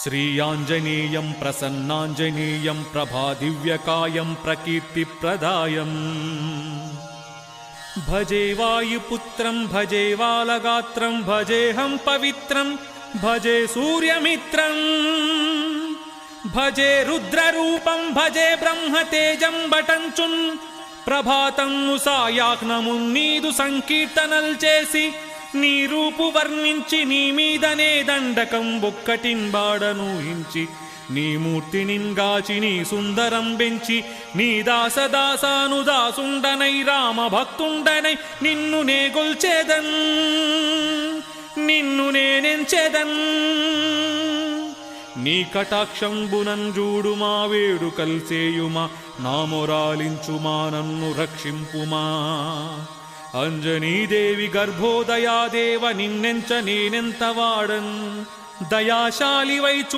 श्रीयाञ्जनेयं प्रसन्नाञ्जनेयं प्रभादिव्यकायं प्रकीर्तिप्रदायम् भजे वायुपुत्रं भजे वालगात्रं भजेऽहं पवित्रं भजे सूर्यमित्रं भजे रुद्ररूपं भजे ब्रह्मतेजं बटंचुन् ప్రభాతం సాయాజ్ఞమున్నీదు సంకీర్తనల్ చేసి నీ రూపు వర్ణించి నీ మీదనే దండకం బొక్కటిన్బాడను హించి నీ మూర్తినింగాచి నీ సుందరం బెంచి నీ దాసదాసాను దాసుండనై రామ భక్తుండనై నిన్ను నే గొల్చేదన్ నిన్ను నేనెంచెదన్ నీ కటాక్షంబునంజూడుమా వేడుకల్ సేయుమా నామొరాలించుమా నన్ను రక్షింపుమా అంజనీదేవి గర్భోదయాదేవ నిన్నెంచ నేనెంత వాడన్ దయాశాలివై